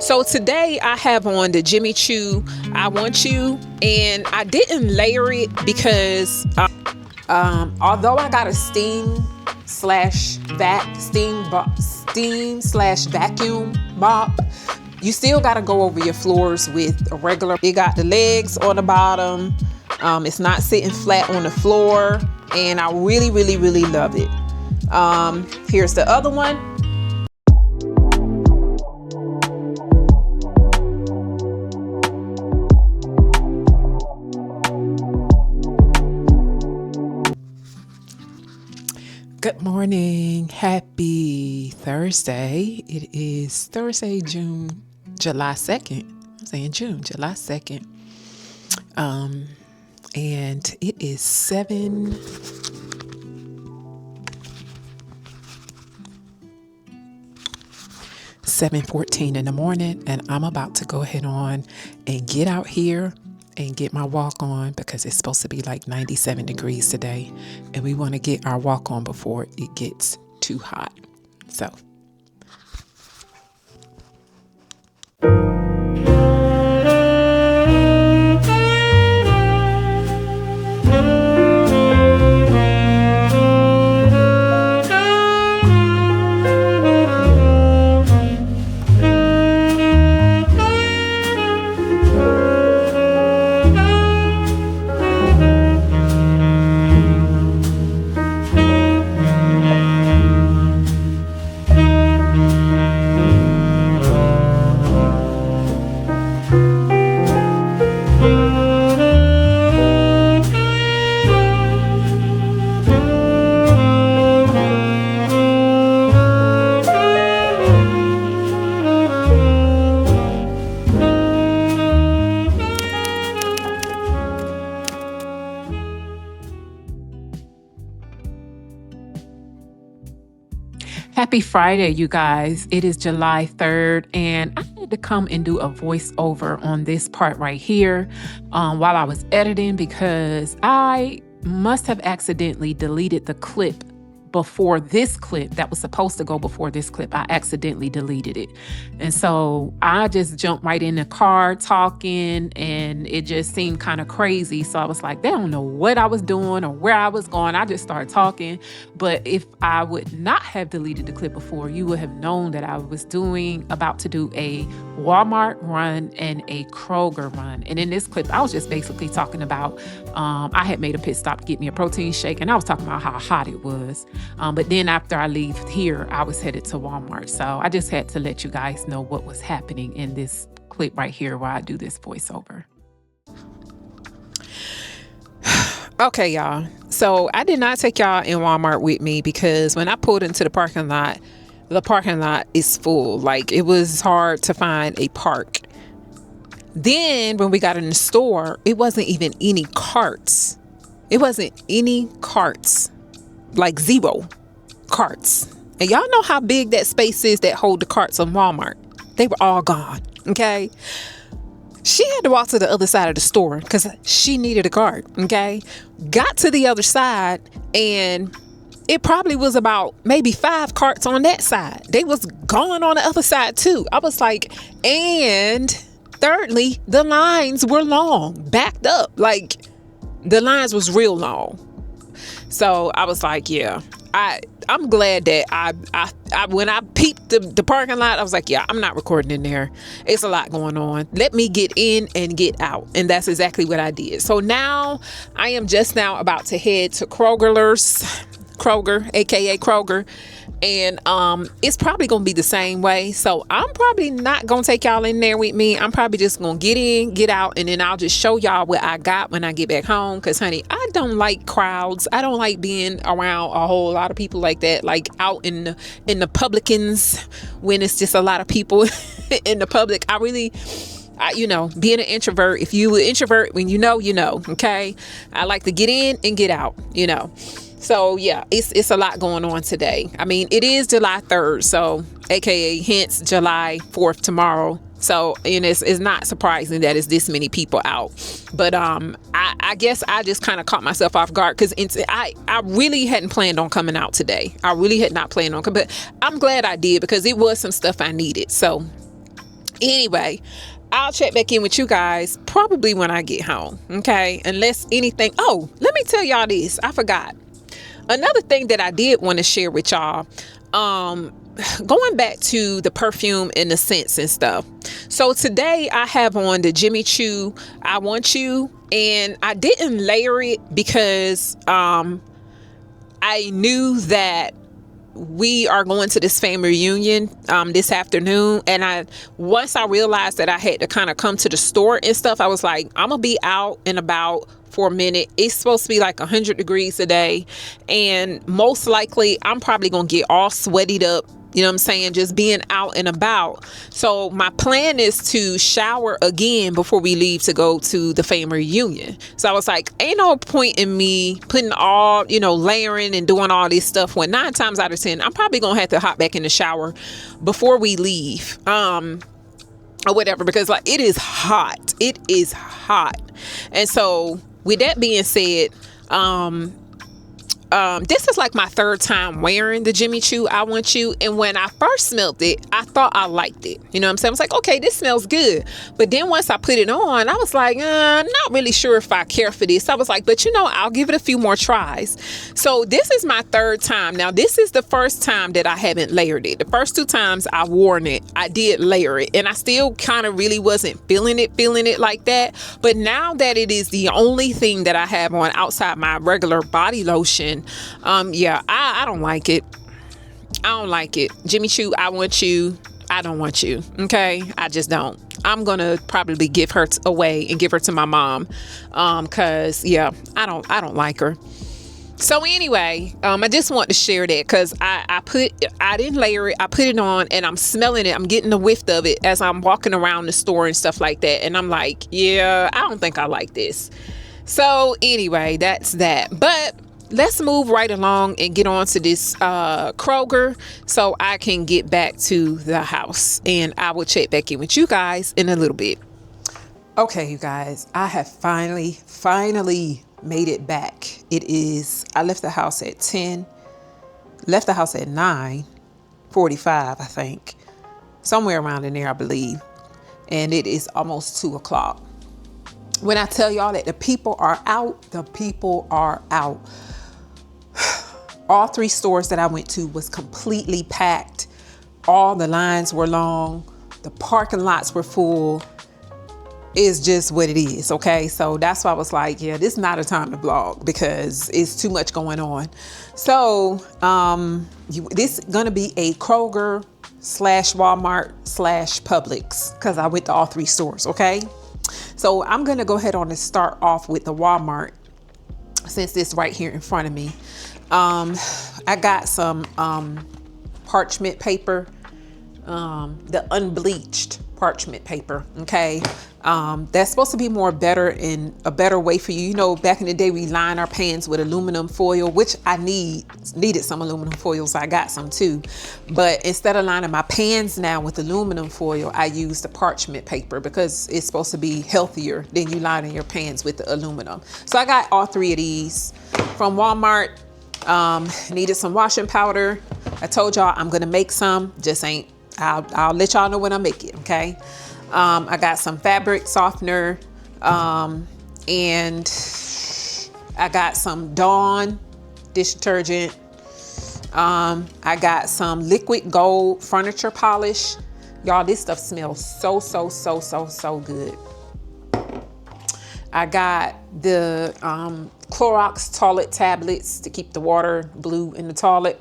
So today I have on the Jimmy Choo I Want You, and I didn't layer it because although I got a steam slash vacuum mop, you still got to go over your floors with a regular. It got the legs on the bottom. It's not sitting flat on the floor, and I really love it. Here's the other one. Good morning. Happy Thursday. It is Thursday, July 2nd. I'm saying July 2nd. And it is 7:14 in the morning, and I'm about to go ahead on and get out here and get my walk on because it's supposed to be like 97 degrees today, and we want to get our walk on before it gets too hot. So happy Friday, you guys. It is July 3rd, and I had to come and do a voiceover on this part right here while I was editing because I must have accidentally deleted the clip before this clip that was supposed to go before this clip. I accidentally deleted it. And so I just jumped right in the car talking, and it just seemed kind of crazy. So I was like, they don't know what I was doing or where I was going. I just started talking. But if I would not have deleted the clip before, you would have known that I was about to do a Walmart run and a Kroger run. And in this clip, I was just basically talking about, I had made a pit stop to get me a protein shake, and I was talking about how hot it was. But then after I leave here, I was headed to Walmart. So I just had to let you guys know what was happening in this clip right here while I do this voiceover. Okay, y'all. So I did not take y'all in Walmart with me because when I pulled into the parking lot is full. Like, it was hard to find a park. Then when we got in the store, it wasn't even any carts. Like 0 carts. And y'all know how big that space is that hold the carts on Walmart. They were all gone. Okay. She had to walk to the other side of the store because she needed a cart. Okay. Got to the other side, and it probably was about maybe 5 carts on that side. They was gone on the other side too. I was like, and thirdly, the lines were long, backed up. Like, the lines was real long. So I was like, yeah, I'm glad that I when I peeped the parking lot, I was like, yeah, I'm not recording in there. It's a lot going on. Let me get in and get out. And that's exactly what I did. So now I am just now about to head to Kroger, aka Kroger. And it's probably going to be the same way. So I'm probably not going to take y'all in there with me. I'm probably just going to get in, get out, and then I'll just show y'all what I got when I get back home. Because, honey, I don't like crowds. I don't like being around a whole lot of people like that. Like out in the publicans when it's just a lot of people in the public. Being an introvert, if you an introvert, when you know, okay? I like to get in and get out, So yeah, it's a lot going on today. I mean, it is July 3rd, so aka hence July 4th tomorrow. So, and it's not surprising that it's this many people out. But I guess I just kind of caught myself off guard because I really hadn't planned on coming out today. I really had not planned on coming, but I'm glad I did because it was some stuff I needed. So Anyway, I'll check back in with you guys probably when I get home. Okay. Unless anything. Oh, let me tell y'all this. I forgot. Another thing that I did want to share with y'all. Going back to the perfume and the scents and stuff. So today I have on the Jimmy Choo I Want You, and I didn't layer it because I knew that we are going to this family reunion this afternoon, and once I realized that I had to kind of come to the store and stuff, I was like, I'm gonna be out and about for a minute. It's supposed to be like 100 degrees today, and most likely I'm probably gonna get all sweated up, you know what I'm saying, just being out and about. So my plan is to shower again before we leave to go to the family reunion. So I was like, ain't no point in me putting all, layering and doing all this stuff when 9 times out of 10, I'm probably going to have to hop back in the shower before we leave. Or whatever, because like it is hot. It is hot. And so with that being said, this is like my 3rd time wearing the Jimmy Choo I Want You, and when I first smelled it, I thought I liked it. You know what I'm saying? I was like, okay, this smells good. But then once I put it on, I was like, I'm not really sure if I care for this. I was like, but I'll give it a few more tries. So this is my 3rd time. Now, this is the first time that I haven't layered it. The first 2 times I worn it, I did layer it, and I still kind of really wasn't feeling it like that. But now that it is the only thing that I have on outside my regular body lotion, I don't like it. I don't like it. Jimmy Choo I Want You. I don't want you. Okay. I just don't. I'm going to probably give her away and give her to my mom. Cause I don't like her. So anyway, I just want to share that because I didn't layer it. I put it on and I'm smelling it. I'm getting the whiff of it as I'm walking around the store and stuff like that. And I'm like, I don't think I like this. So anyway, that's that. But let's move right along and get on to this Kroger so I can get back to the house, and I will check back in with you guys in a little bit. Okay, you guys, I have finally made it back. I left the house at 9:45, I think, somewhere around in there, I believe. And it is almost 2 o'clock. When I tell y'all that the people are out, all 3 stores that I went to was completely packed. All the lines were long. The parking lots were full. It's just what it is. Okay. So that's why I was like, this is not a time to vlog because it's too much going on. So, this is going to be a Kroger / Walmart / Publix because I went to all 3 stores. Okay. So I'm going to go ahead on and start off with the Walmart since it's right here in front of me. I got some parchment paper, the unbleached parchment paper. Okay. That's supposed to be better and a better way for you. Back in the day, we line our pans with aluminum foil, which I needed some aluminum foil. So I got some too. But instead of lining my pans now with aluminum foil, I use the parchment paper because it's supposed to be healthier than you lining your pans with the aluminum. So I got all 3 of these from Walmart. Needed some washing powder. I told y'all I'm going to make some, I'll let y'all know when I make it. Okay. I got some fabric softener, and I got some Dawn dish detergent. I got some liquid gold furniture polish. Y'all, this stuff smells so good. I got the Clorox toilet tablets to keep the water blue in the toilet.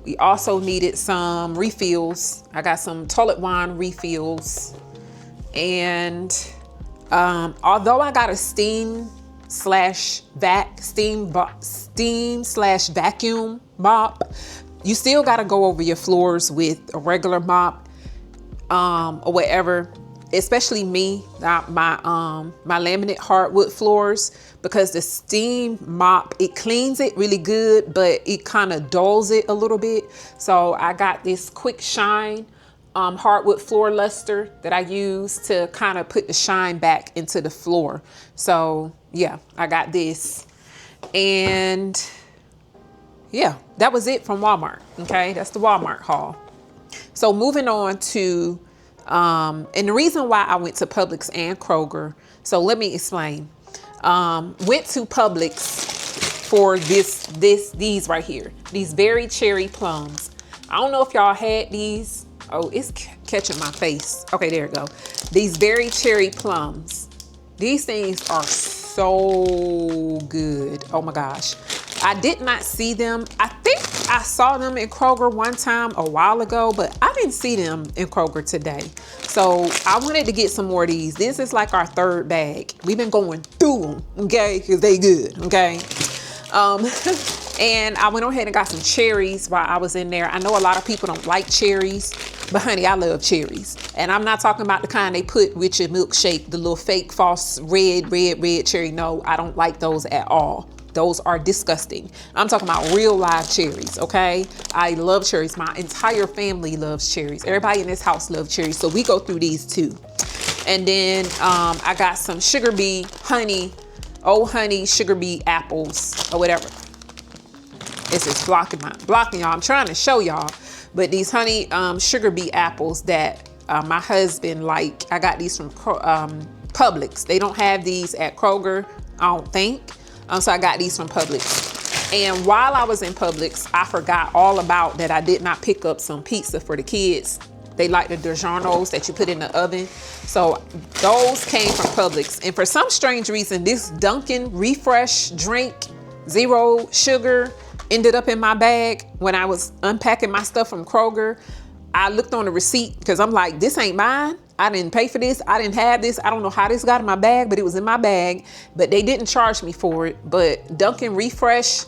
We also needed some refills. I got some toilet wine refills. And although I got a steam / vacuum mop, you still got to go over your floors with a regular mop or whatever. Especially me, my laminate hardwood floors, because the steam mop, it cleans it really good, but it kind of dulls it a little bit. So I got this quick shine hardwood floor luster that I use to kind of put the shine back into the floor. So I got this, and that was it from Walmart. Okay, that's the Walmart haul. So moving on to And the reason why I went to Publix and Kroger, so let me explain. Went to Publix for these right here, these berry cherry plums. I don't know if y'all had these. Oh, it's catching my face. Okay, there it go. These berry cherry plums. These things are so good. Oh my gosh. I did not see them. I think I saw them in Kroger one time a while ago, but I didn't see them in Kroger today. So I wanted to get some more of these. This is like our third bag. We've been going through them, okay? Because they good, okay? And I went ahead and got some cherries while I was in there. I know a lot of people don't like cherries, but honey, I love cherries. And I'm not talking about the kind they put with your milkshake, the little fake false red cherry. No, I don't like those at all. Those are disgusting. I'm talking about real live cherries, okay? I love cherries. My entire family loves cherries. Everybody in this house loves cherries, so we go through these too. And then I got some sugar bee honey, old honey sugar bee apples or whatever. This is blocking y'all. I'm trying to show y'all, but these honey sugar bee apples that my husband like. I got these from Publix. They don't have these at Kroger, I don't think. So I got these from Publix. And while I was in Publix, I forgot all about that I did not pick up some pizza for the kids. They like the DiGiorno's that you put in the oven. So those came from Publix. And for some strange reason, this Dunkin' Refresh drink, 0 sugar, ended up in my bag when I was unpacking my stuff from Kroger. I looked on the receipt because I'm like, this ain't mine. I didn't pay for this. I didn't have this. I don't know how this got in my bag, but it was in my bag. But they didn't charge me for it. But Dunkin' Refresh,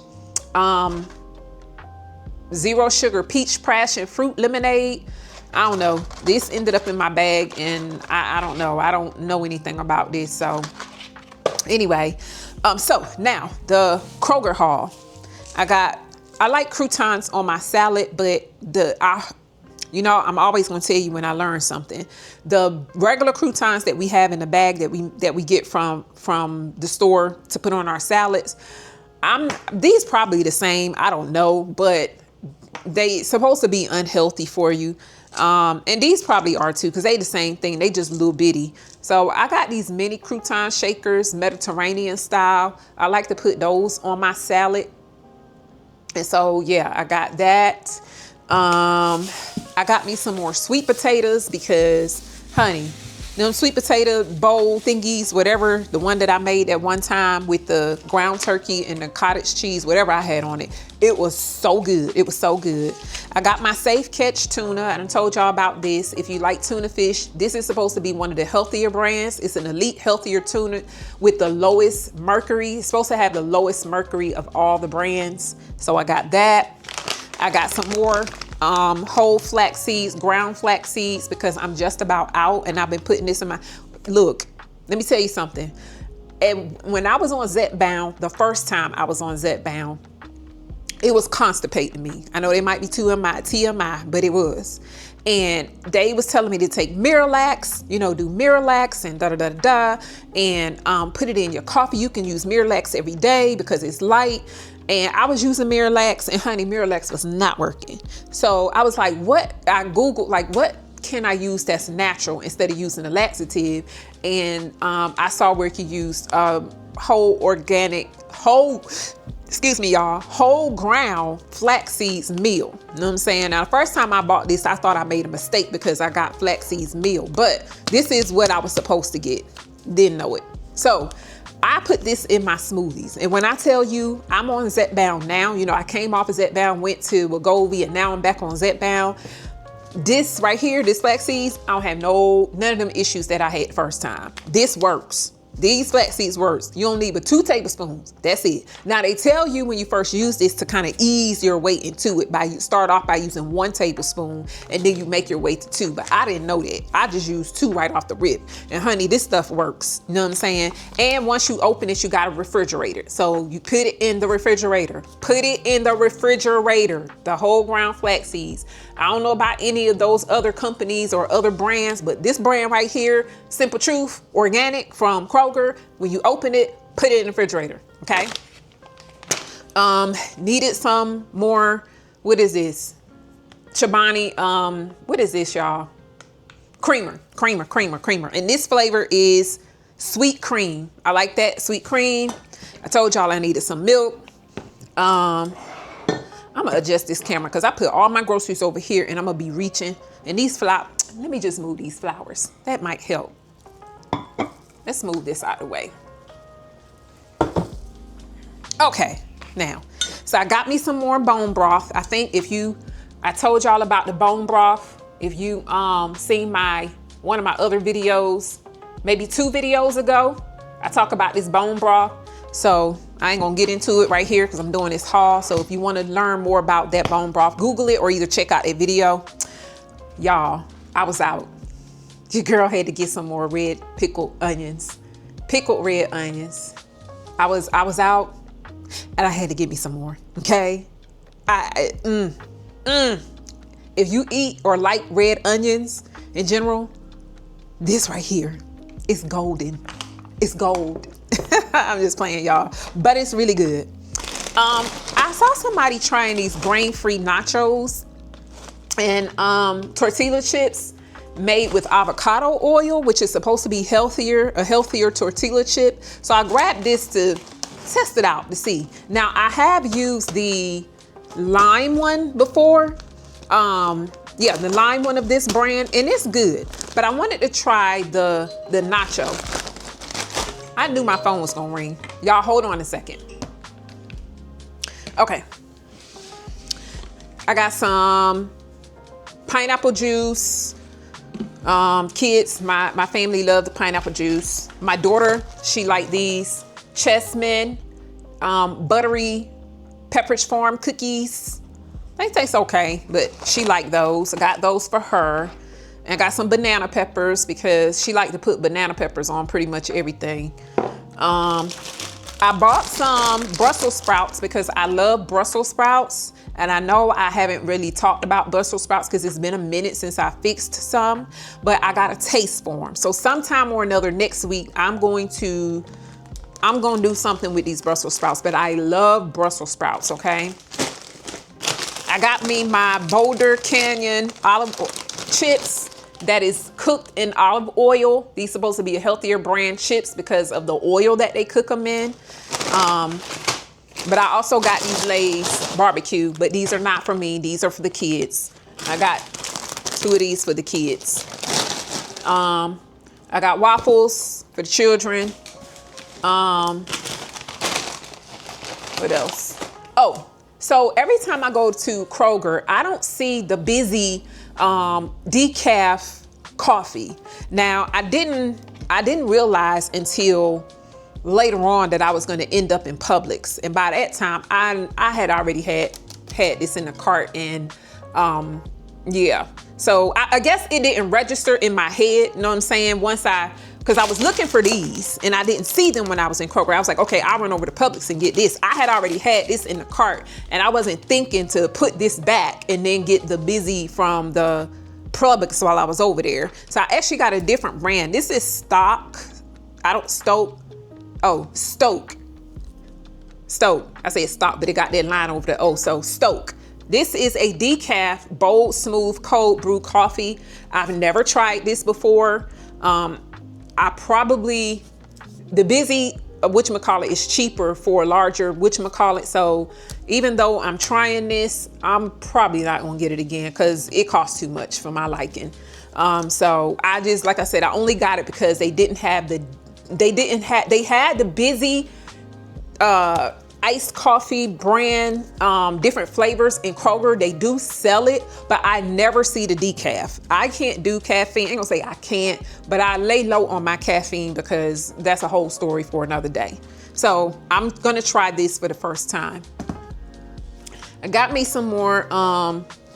0 sugar peach passion fruit lemonade. I don't know. This ended up in my bag and I don't know. I don't know anything about this. So anyway, so now the Kroger haul. I like croutons on my salad, but you know, I'm always going to tell you when I learn something. The regular croutons that we have in the bag that we get from the store to put on our salads, these probably the same. I don't know, but they supposed to be unhealthy for you. And these probably are too, because they the same thing. They just little bitty. So I got these mini crouton shakers, Mediterranean style. I like to put those on my salad. And so, yeah, I got that. I got me some more sweet potatoes because, honey, them sweet potato bowl thingies, whatever, the one that I made at one time with the ground turkey and the cottage cheese, whatever I had on it, it was so good. It was so good. I got my Safe Catch tuna, and I told y'all about this. If you like tuna fish, this is supposed to be one of the healthier brands. It's an elite healthier tuna with the lowest mercury. It's supposed to have the lowest mercury of all the brands. So I got that. I got some more whole flax seeds, ground flax seeds, because I'm just about out and I've been putting this in my, look, let me tell you something. And when I was on Zepbound, the first time I was on Zepbound, it was constipating me. I know they might be TMI, but it was. And they was telling me to take Miralax, you know, do Miralax and and put it in your coffee. You can use Miralax every day because it's light. And I was using Miralax, and honey, Miralax was not working. So I was like, what? I Googled, like, what can I use that's natural instead of using a laxative? And I saw where you could use whole ground flax seeds meal. You know what I'm saying? Now, the first time I bought this, I thought I made a mistake because I got flax seeds meal, but this is what I was supposed to get. Didn't know it. So I put this in my smoothies. And when I tell you I'm on Zepbound now, you know, I came off of Zepbound, went to Wegovy, and now I'm back on Zepbound. This right here, this flax seeds, I don't have none of them issues that I had the first time. This works. These flax seeds works. You don't need but 2 tablespoons. That's it. Now they tell you when you first use this to kind of ease your way into it start off by using 1 tablespoon and then you make your way to 2. But I didn't know that. I just used 2 right off the rip. And honey, this stuff works. You know what I'm saying? And once you open it, you got a refrigerator. So you put it in the refrigerator. Put it in the refrigerator. The whole ground flax seeds. I don't know about any of those other companies or other brands, but this brand right here, Simple Truth Organic from Kroger, when you open it, put it in the refrigerator, okay? Needed some more, what is this? Chobani, what is this, y'all? creamer. And this flavor is sweet cream. I like that, sweet cream. I told y'all I needed some milk. I'm gonna adjust this camera because I put all my groceries over here and I'm gonna be reaching. And these flowers, let me just move these flowers. That might help. Let's move this out of the way. Okay, now, so I got me some more bone broth. I think I told y'all about the bone broth. If you seen one of my other videos, maybe 2 videos ago, I talk about this bone broth. So I ain't gonna get into it right here because I'm doing this haul. So if you want to learn more about that bone broth, Google it or either check out that video. Y'all, I was out. Your girl had to get some more red pickled onions. Pickled red onions. I was out and I had to get me some more. Okay. If you eat or like red onions in general, this right here is golden. It's gold. I'm just playing, y'all, but it's really good. I saw somebody trying these grain-free nachos and tortilla chips made with avocado oil, which is supposed to be a healthier tortilla chip. So I grabbed this to test it out to see. Now I have used the lime one before. Yeah, the lime one of this brand, and it's good. But I wanted to try the nacho. I knew my phone was gonna ring. Y'all hold on a second. Okay. I got some pineapple juice. Kids, my family love the pineapple juice. My daughter, she liked these Chessmen, buttery Pepperidge Farm cookies. They taste okay, but she liked those. I got those for her. And I got some banana peppers because she liked to put banana peppers on pretty much everything. I bought some Brussels sprouts because I love Brussels sprouts. And I know I haven't really talked about Brussels sprouts because it's been a minute since I fixed some, but I got a taste for them. So sometime or another next week, I'm going to do something with these Brussels sprouts, but I love Brussels sprouts, okay? I got me my Boulder Canyon olive chips that is cooked in olive oil. These are supposed to be a healthier brand chips because of the oil that they cook them in. But I also got these Lay's barbecue, but these are not for me. These are for the kids. I got 2 of these for the kids. I got waffles for the children. What else? Oh, so every time I go to Kroger, I don't see the busy decaf coffee. Now, I didn't realize until later on that I was going to end up in Publix, and by that time I had already had this in the cart, and yeah, so I guess it didn't register in my head, you know what I'm saying, because I was looking for these and I didn't see them when I was in Kroger. I was like, okay, I'll run over to Publix and get this. I had already had this in the cart and I wasn't thinking to put this back and then get the busy from the Publix while I was over there. So I actually got a different brand. This is Stoke. I said Stock, but it got that line over the O, so Stoke. This is a decaf, bold, smooth, cold brew coffee. I've never tried this before. The busy whatchamacallit is cheaper for a larger whatchamacallit. So even though I'm trying this, I'm probably not gonna get it again because it costs too much for my liking. So I just, like I said, I only got it because they had the busy iced coffee brand, different flavors in Kroger. They do sell it, but I never see the decaf. I can't do caffeine. I ain't gonna say I can't, but I lay low on my caffeine because that's a whole story for another day. So I'm gonna try this for the first time. I got me some more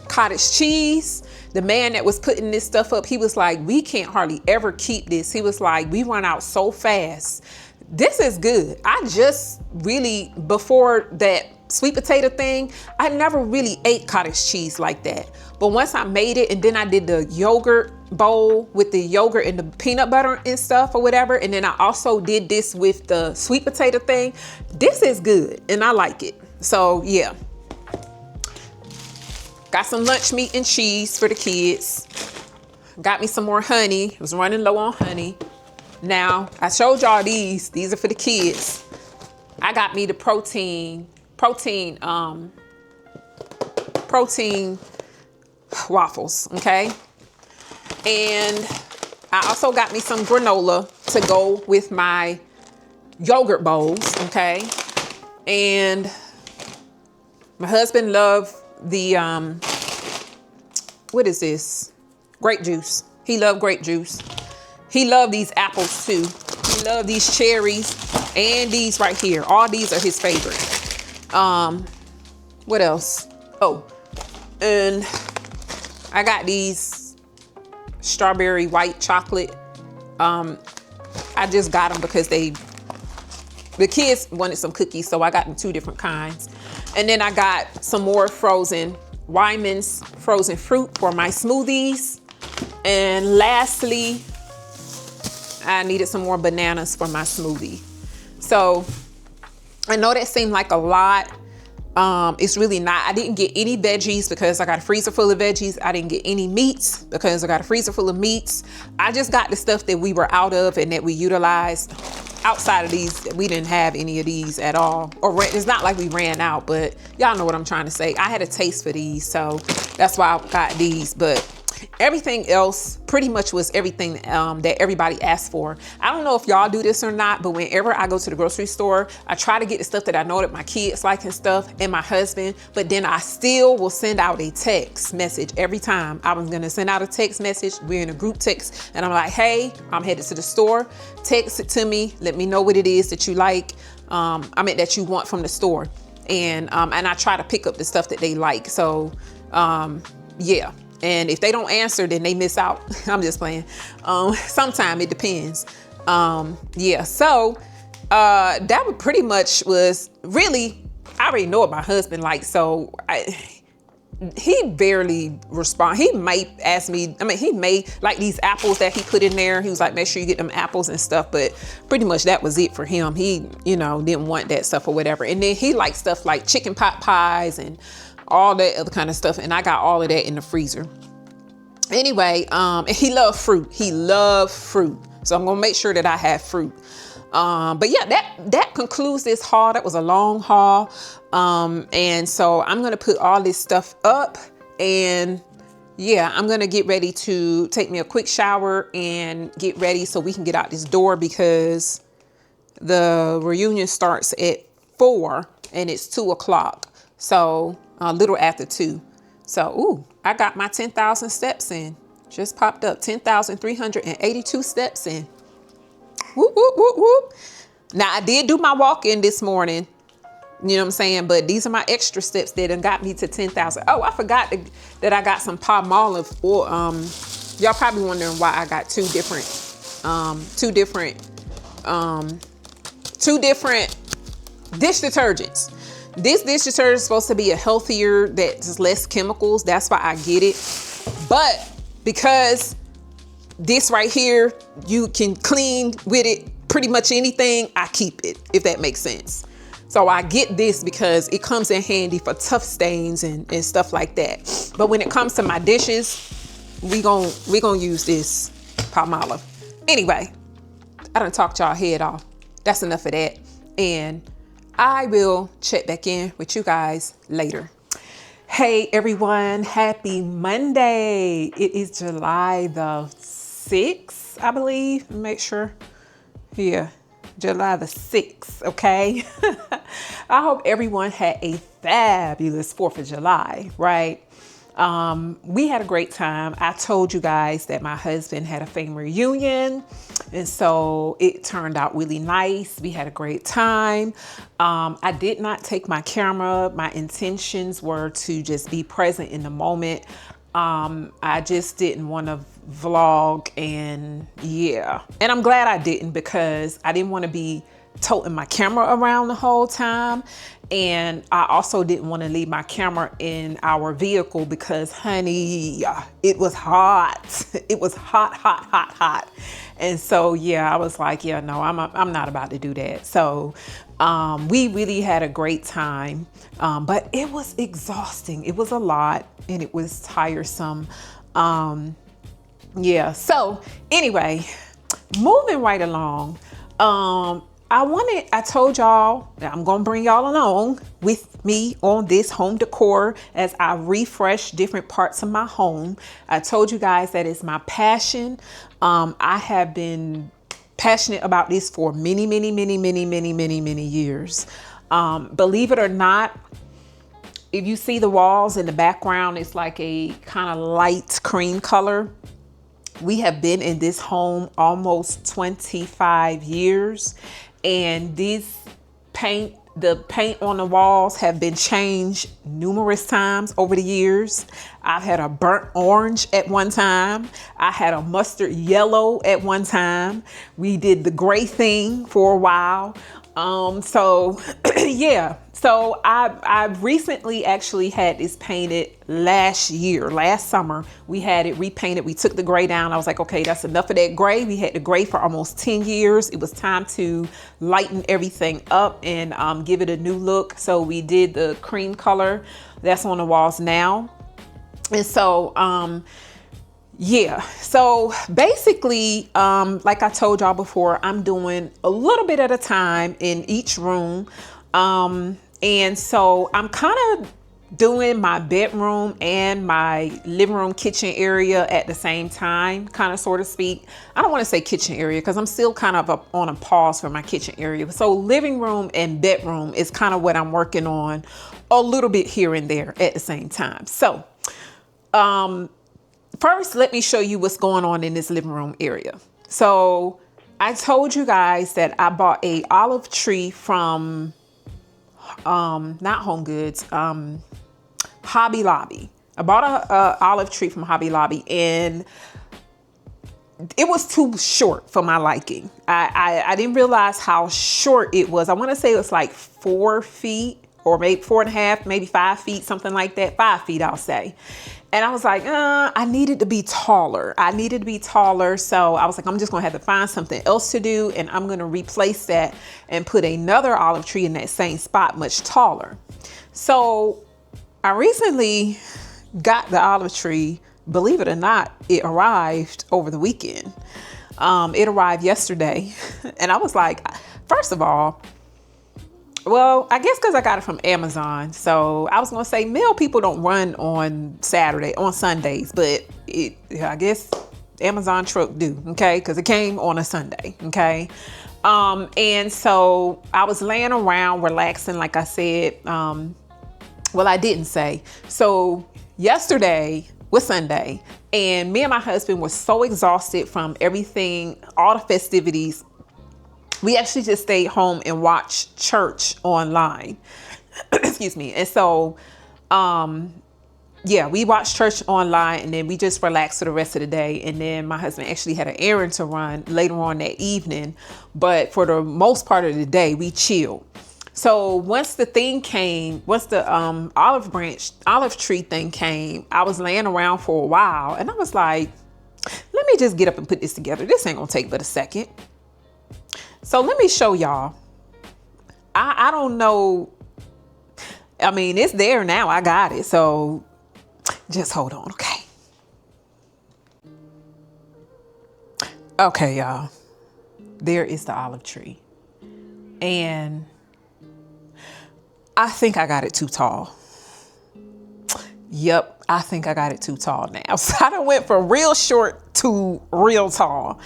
cottage cheese. The man that was putting this stuff up, he was like, we can't hardly ever keep this. He was like, we run out so fast. This is good. I just really, before that sweet potato thing, I never really ate cottage cheese like that. But once I made it and then I did the yogurt bowl with the yogurt and the peanut butter and stuff or whatever, and then I also did this with the sweet potato thing, this is good and I like it. So yeah. Got some lunch meat and cheese for the kids. got me some more honey. I was running low on honey. Now, I showed y'all these. These are for the kids. I got me the protein waffles, okay? And I also got me some granola to go with my yogurt bowls, okay? And my husband loved the, what is this? Grape juice. He loved grape juice. He loved these apples too. He loved these cherries and these right here. All these are his favorite. What else? Oh, and I got these strawberry white chocolate. I just got them because the kids wanted some cookies, so I got them 2 different kinds. And then I got some more frozen Wyman's frozen fruit for my smoothies. And lastly, I needed some more bananas for my smoothie. So I know that seemed like a lot. It's really not. I didn't get any veggies because I got a freezer full of veggies. I didn't get any meats because I got a freezer full of meats. I just got the stuff that we were out of and that we utilized. Outside of these, we didn't have any of these at all. Or it's not like we ran out, but y'all know what I'm trying to say. I had a taste for these, so that's why I got these. But everything else pretty much was everything that everybody asked for. I don't know if y'all do this or not, but whenever I go to the grocery store, I try to get the stuff that I know that my kids like and stuff, and my husband, but then I still will send out a text message every time. I was gonna send out a text message. We're in a group text, and I'm like, hey, I'm headed to the store. Text it to me. Let me know what it is that you like. That you want from the store. And I try to pick up the stuff that they like. So, yeah. And if they don't answer, then they miss out. I'm just playing. Sometimes it depends. Yeah, so that would pretty much was really, I already know what my husband likes. So he barely respond. He might ask me, he may like these apples that he put in there. He was like, make sure you get them apples and stuff. But pretty much that was it for him. He, didn't want that stuff or whatever. And then he liked stuff like chicken pot pies and all that other kind of stuff. And I got all of that in the freezer. Anyway, and he loved fruit. He loved fruit. So I'm going to make sure that I have fruit. But yeah, that concludes this haul. That was a long haul. And so I'm going to put all this stuff up, and yeah, I'm going to get ready to take me a quick shower and get ready so we can get out this door, because the reunion starts at 4 and it's 2 o'clock. So a little after 2. So, ooh, I got my 10,000 steps in. Just popped up 10,382 steps in. Whoop, whoop, whoop, whoop. Now, I did do my walk-in this morning. You know what I'm saying? But these are my extra steps that done got me to 10,000. Oh, I forgot that I got some Palmolive oil. Y'all probably wondering why I got two different dish detergents. This dish detergent is supposed to be a healthier, that's less chemicals. That's why I get it. But because this right here, you can clean with it pretty much anything, I keep it, if that makes sense. So I get this because it comes in handy for tough stains and stuff like that. But when it comes to my dishes, we gon' use this Palmolive. Anyway, I done talked y'all head off. That's enough of that. And I will check back in with you guys later. Hey everyone, happy Monday. It is July the 6th, I believe. Make sure. Yeah, July the 6th, okay? I hope everyone had a fabulous 4th of July, right? We had a great time. I told you guys that my husband had a family reunion, and so it turned out really nice. We had a great time. I did not take my camera. My intentions were to just be present in the moment. I just didn't want to vlog, and yeah. And I'm glad I didn't, because I didn't want to be toting my camera around the whole time. And I also didn't want to leave my camera in our vehicle because, honey, it was hot. It was hot, hot, hot, hot. And so, yeah, I was like, yeah, no, I'm not about to do that. So we really had a great time, but it was exhausting. It was a lot, and it was tiresome. Yeah, so anyway, moving right along. I told y'all that I'm gonna bring y'all along with me on this home decor as I refresh different parts of my home. I told you guys that it's my passion. I have been passionate about this for many years. Believe it or not, if you see the walls in the background, it's like a kind of light cream color. We have been in this home almost 25 years, and the paint on the walls have been changed numerous times over the years. I've had a burnt orange at one time. I had a mustard yellow at one time. We did the gray thing for a while. So yeah, so I recently actually had this painted last summer. We had it repainted. We took the gray down. I was like, okay, that's enough of that gray. We had the gray for almost 10 years. It was time to lighten everything up and give it a new look. So we did the cream color that's on the walls now. And so, yeah, so basically, like I told y'all before, I'm doing a little bit at a time in each room. And so I'm kind of doing my bedroom and my living room kitchen area at the same time, kind of, sort of speak. I don't want to say kitchen area because I'm still kind of on a pause for my kitchen area. So living room and bedroom is kind of what I'm working on a little bit here and there at the same time. So, first, let me show you what's going on in this living room area. So I told you guys that I bought a olive tree from, not Home Goods, Hobby Lobby. I bought a olive tree from Hobby Lobby, and it was too short for my liking. I didn't realize how short it was. I want to say it was like 4 feet or maybe 4.5, maybe 5 feet, something like that. 5 feet, I'll say. And I was like, I needed to be taller. So I was like, I'm just gonna have to find something else to do. And I'm gonna replace that and put another olive tree in that same spot, much taller. So I recently got the olive tree. Believe it or not, it arrived over the weekend. It arrived yesterday. And I was like, first of all, well, I guess because I got it from Amazon. So I was going to say mail people don't run on Sundays, but I guess Amazon truck do. Okay. Because it came on a Sunday. Okay. And so I was laying around relaxing, like I said. Well, I didn't say. So yesterday was Sunday, and me and my husband were so exhausted from everything, all the festivities. We actually just stayed home and watched church online. Excuse me. And so, yeah, we watched church online, and then we just relaxed for the rest of the day. And then my husband actually had an errand to run later on that evening. But for the most part of the day, we chilled. So once the olive tree thing came, I was laying around for a while, and I was like, let me just get up and put this together. This ain't gonna take but a second. So let me show y'all. I don't know. I mean, it's there now. I got it. So just hold on. Okay. Okay, y'all. There is the olive tree. And I think I got it too tall. Yep, I think I got it too tall now. So I done went from real short to real tall.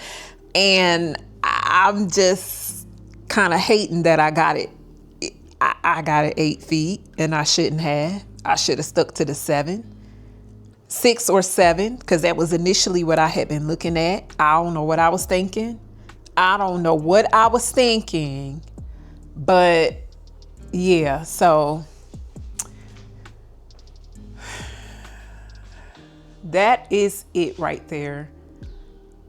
And I'm just kind of hating that I got it. I got it 8 feet, and I shouldn't have. I should have stuck to the 6 or 7, because that was initially what I had been looking at. I don't know what I was thinking. But yeah, so that is it right there.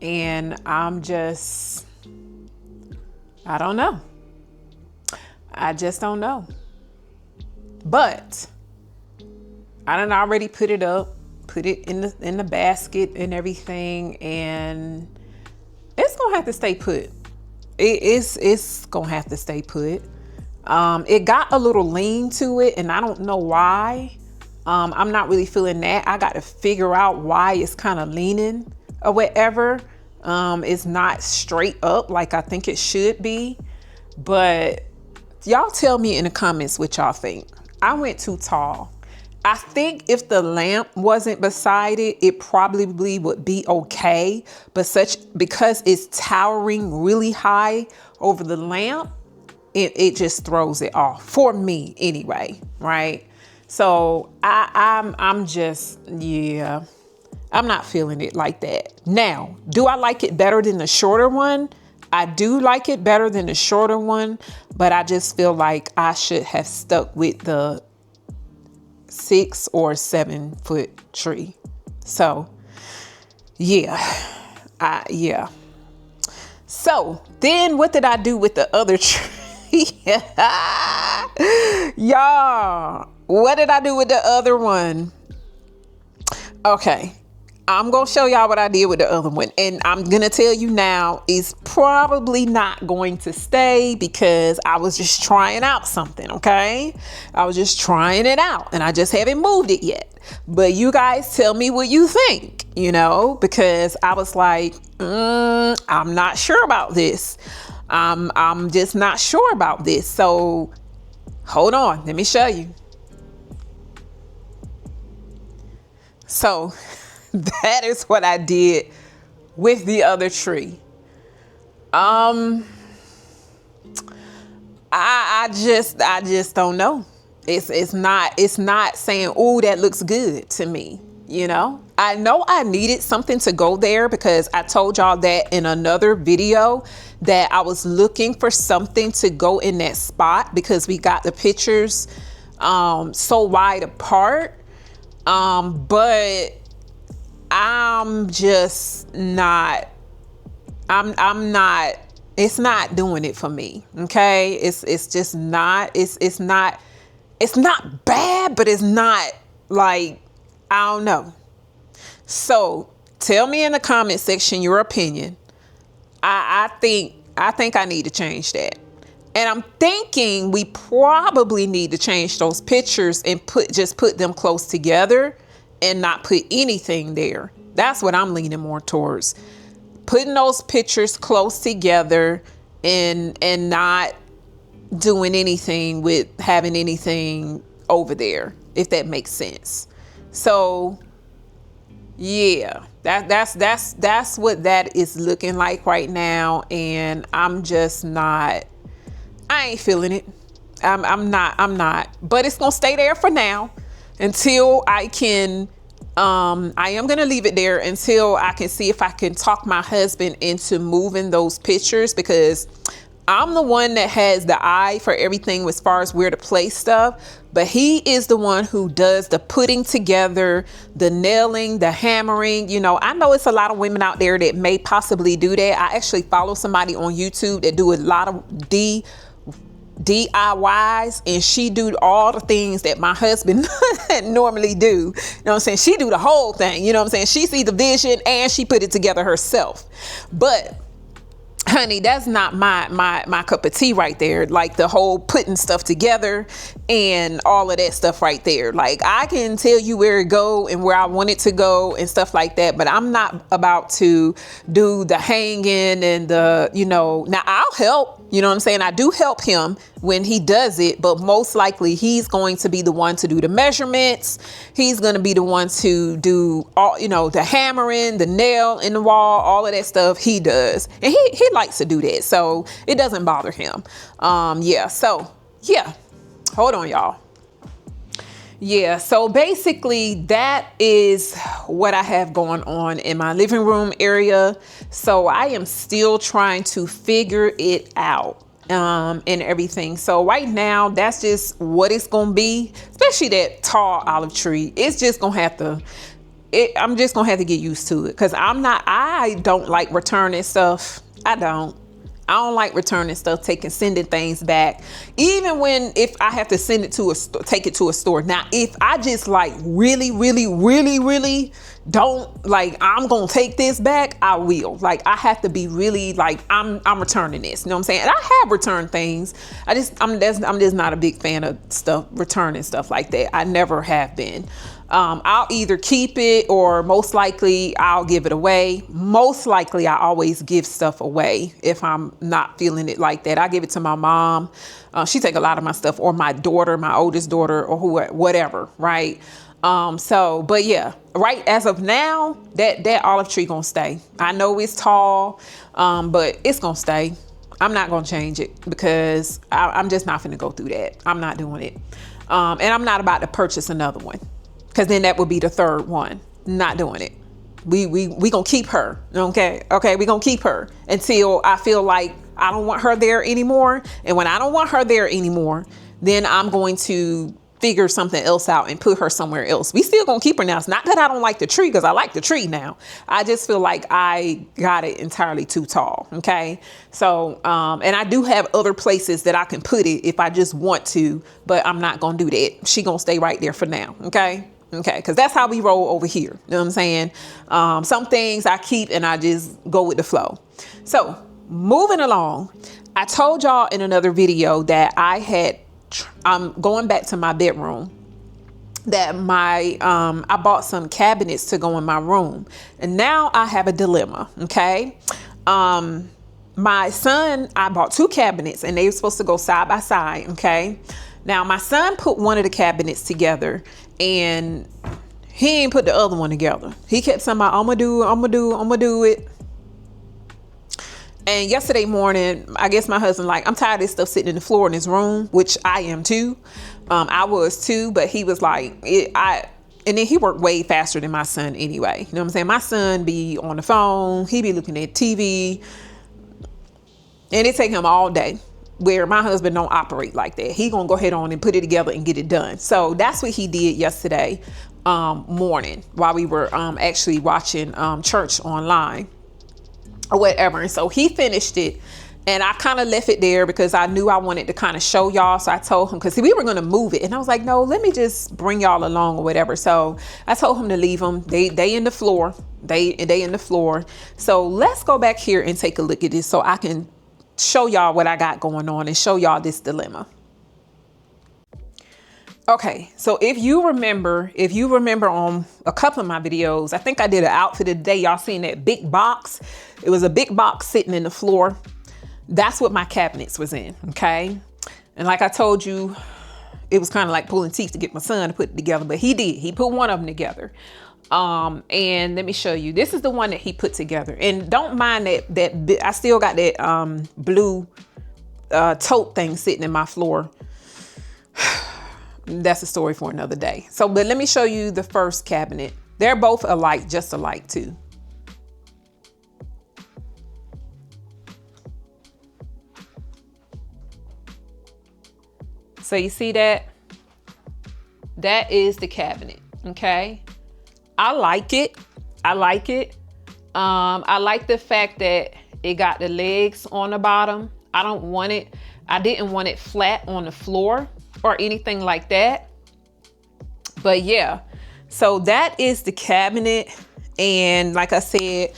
And I don't know. I just don't know. But I done already put it up, put it in the basket and everything, and it's gonna have to stay put. It's gonna have to stay put. It got a little lean to it, and I don't know why. I'm not really feeling that. I got to figure out why it's kind of leaning or whatever. It's not straight up like I think it should be. But y'all tell me in the comments what y'all think. I went too tall. I think if the lamp wasn't beside it, it probably would be okay. But because it's towering really high over the lamp, it just throws it off for me anyway, right? So I'm just, yeah, I'm not feeling it like that. Now, do I like it better than the shorter one? I do like it better than the shorter one, but I just feel like I should have stuck with the 6 or 7 foot tree. So yeah, yeah. So then what did I do with the other tree? Y'all, what did I do with the other one? Okay, I'm gonna show y'all what I did with the other one, and I'm gonna tell you now, it's probably not going to stay because I was just trying out something. Okay, I was just trying it out and I just haven't moved it yet. But you guys tell me what you think, because I was like, I'm not sure about this. I'm just not sure about this. So hold on, let me show you. So that is what I did with the other tree. I just don't know. It's not saying, "Ooh, that looks good" to me. I know I needed something to go there because I told y'all that in another video that I was looking for something to go in that spot because we got the pictures so wide apart. But I'm just not, I'm not, it's not doing it for me. Okay. It's just not, it's not bad, but it's not like, I don't know. So tell me in the comment section your opinion. I think I need to change that. And I'm thinking we probably need to change those pictures and just put them close together and not put anything there. That's what I'm leaning more towards. Putting those pictures close together and not doing anything with having anything over there, if that makes sense. So yeah, that's what that is looking like right now. And I'm just not, I ain't feeling it. I'm not, but it's going to stay there for now until I can, I am going to leave it there until I can see if I can talk my husband into moving those pictures, because I'm the one that has the eye for everything as far as where to place stuff, but he is the one who does the putting together, the nailing, the hammering. I know it's a lot of women out there that may possibly do that. I actually follow somebody on YouTube that do a lot of DIYs, and she do all the things that my husband normally do. You know what I'm saying? She do the whole thing. You know what I'm saying? She see the vision and she put it together herself. But honey, that's not my cup of tea right there. Like the whole putting stuff together and all of that stuff right there. Like I can tell you where it go and where I want it to go and stuff like that, but I'm not about to do the hanging and the, now I'll help. You know what I'm saying? I do help him when he does it, but most likely he's going to be the one to do the measurements. He's going to be the one to do all, the hammering, the nail in the wall, all of that stuff he does. And he likes to do that. So it doesn't bother him. Yeah. So yeah, hold on, y'all. Yeah, so basically that is what I have going on in my living room area. So I am still trying to figure it out and everything. So right now, that's just what it's going to be, especially that tall olive tree. It's just going to have to, I'm just going to have to get used to it because I don't like returning stuff. I don't like returning stuff, sending things back. Even if I have to send it to take it to a store. Now, if I just like really, really, really, really don't like, I'm going to take this back, I will. Like, I have to be really like, I'm returning this. You know what I'm saying? And I have returned things. I'm just not a big fan of returning stuff like that. I never have been. I'll either keep it or most likely I'll give it away. Most likely I always give stuff away if I'm not feeling it like that. I give it to my mom. She take a lot of my stuff, or my daughter, my oldest daughter, or whatever, right? But yeah, right as of now, that olive tree gonna stay. I know it's tall, but it's gonna stay. I'm not gonna change it because I'm just not gonna go through that. I'm not doing it. And I'm not about to purchase another one, because then that would be the third one. Not doing it. We gonna keep her. Okay. We gonna keep her until I feel like I don't want her there anymore. And when I don't want her there anymore, then I'm going to figure something else out and put her somewhere else. We still gonna keep her now. It's not that I don't like the tree, because I like the tree now. I just feel like I got it entirely too tall. Okay. So, and I do have other places that I can put it if I just want to, but I'm not gonna do that. She gonna stay right there for now. Okay. Because that's how we roll over here. You know what I'm saying? Some things I keep and I just go with the flow. So moving along, I told y'all in another video that I'm going back to my bedroom, that I bought some cabinets to go in my room. And now I have a dilemma. Okay. My son, I bought 2 cabinets and they were supposed to go side by side. Okay. Now my son put one of the cabinets together and he ain't put the other one together. He kept saying, I'm gonna do it. And yesterday morning, I guess my husband, I'm tired of this stuff sitting in the floor in his room, which I am too. I was too, but he was like, and then he worked way faster than my son anyway. You know what I'm saying? My son be on the phone, he be looking at TV, and it take him all day, where my husband don't operate like that. He gonna go ahead on and put it together and get it done. So that's what he did yesterday morning while we were actually watching church online or whatever. And so he finished it, and I kind of left it there because I knew I wanted to kind of show y'all. So I told him, because we were going to move it, and I was like, no, let me just bring y'all along or whatever. So I told him to leave them. They in the floor. They in the floor. So let's go back here and take a look at this so I can show y'all what I got going on and show y'all this dilemma. Okay, so if you remember on a couple of my videos, I think I did an outfit of the day. Y'all seen that big box? It was a big box sitting in the floor. That's what my cabinets was in, okay? And like I told you, it was kind of like pulling teeth to get my son to put it together, but he did. He put one of them together. And let me show you. This is the one that he put together. And don't mind that I still got that blue tote thing sitting in my floor. That's a story for another day. So, but let me show you the first cabinet. They're both alike, just alike too. So you see that? That is the cabinet. Okay. I like it. I like it. I like the fact that it got the legs on the bottom. I didn't want it flat on the floor or anything like that. But yeah, so that is the cabinet. And like I said,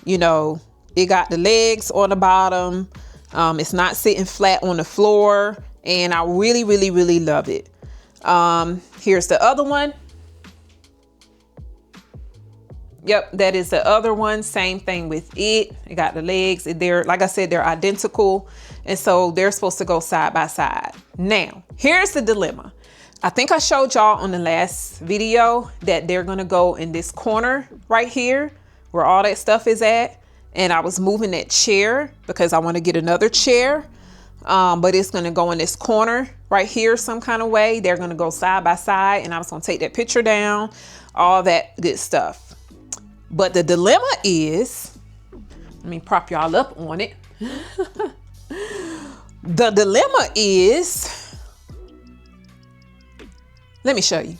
you know, it got the legs on the bottom. It's not sitting flat on the floor. And I really, really, really love it. Here's the other one. Yep, that is the other one. Same thing with it. It got the legs. They're, like I said, they're identical. And so they're supposed to go side by side. Now, here's the dilemma. I think I showed y'all on the last video that they're going to go in this corner right here where all that stuff is at. And I was moving that chair because I want to get another chair. But it's going to go in this corner right here some kind of way. They're going to go side by side. And I was going to take that picture down, all that good stuff. But the dilemma is, let me prop y'all up on it. The dilemma is, let me show you.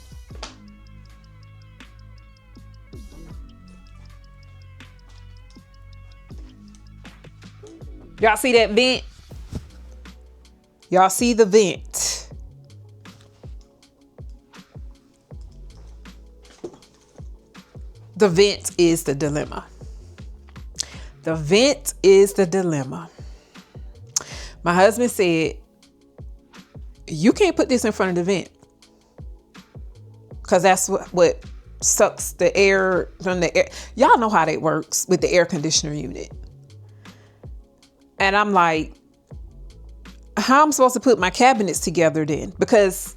Y'all see that vent? Y'all see the vent? The vent is the dilemma. The vent is the dilemma. My husband said, you can't put this in front of the vent. because that's what sucks the air from the air. Y'all know how that works with the air conditioner unit. And I'm like, how am I supposed to put my cabinets together then? Because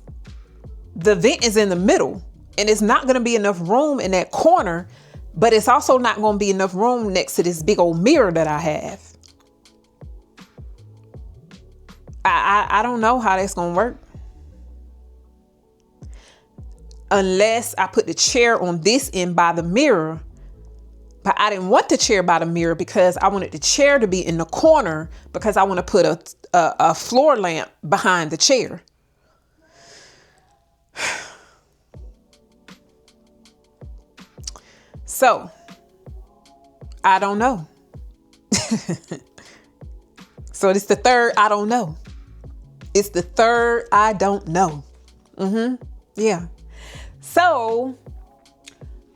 the vent is in the middle and it's not going to be enough room in that corner, but it's also not going to be enough room next to this big old mirror that I have. I don't know how that's going to work. Unless I put the chair on this end by the mirror. But I didn't want the chair by the mirror because I wanted the chair to be in the corner because I want to put a floor lamp behind the chair. So, I don't know. So it's the third I don't know. It's the third I don't know. Yeah. So,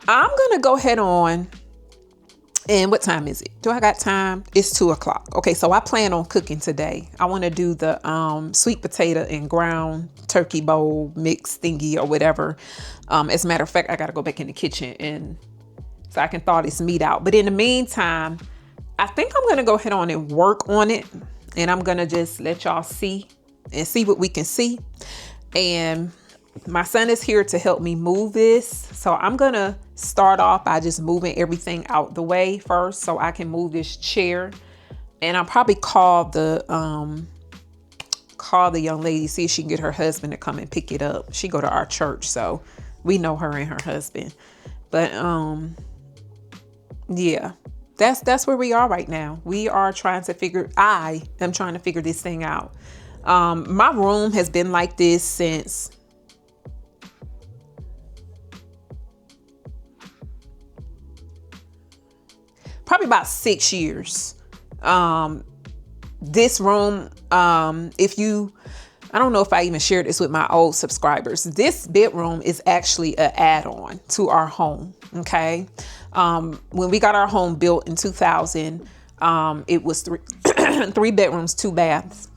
I'm going to go ahead on. And what time is it? Do I got time? It's 2:00. Okay, so I plan on cooking today. I want to do the sweet potato and ground turkey bowl mix thingy or whatever. As a matter of fact, I got to go back in the kitchen and so I can thaw this meat out. But in the meantime, I think I'm going to go ahead on and work on it. And I'm going to just let y'all see and see what we can see. And my son is here to help me move this. So I'm going to start off by just moving everything out the way first so I can move this chair. And I'll probably call the young lady, see if she can get her husband to come and pick it up. She go to our church, so we know her and her husband. But yeah, that's where we are right now. I am trying to figure this thing out. My room has been like this since probably about 6 years. This room, I don't know if I even shared this with my old subscribers. This bedroom is actually an add-on to our home. Okay. When we got our home built in 2000, it was three bedrooms, 2 baths.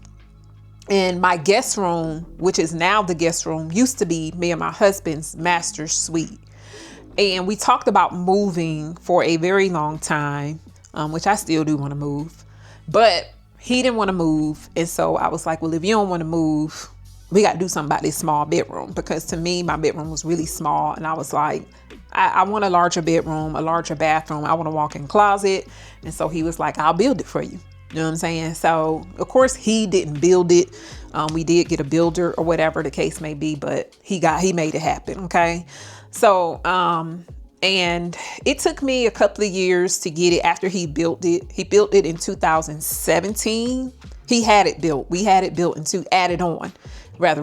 And my guest room, which is now the guest room, used to be me and my husband's master suite. And we talked about moving for a very long time, which I still do want to move. But he didn't want to move. And so I was like, well, if you don't want to move, we got to do something about this small bedroom. Because to me, my bedroom was really small. And I was like, I want a larger bedroom, a larger bathroom. I want a walk-in closet. And so he was like, I'll build it for you. You know what I'm saying? So, of course, he didn't build it. We did get a builder or whatever the case may be, but he made it happen. Okay. So, and it took me a couple of years to get it after he built it. He built it in 2017. He had it built. We had it built we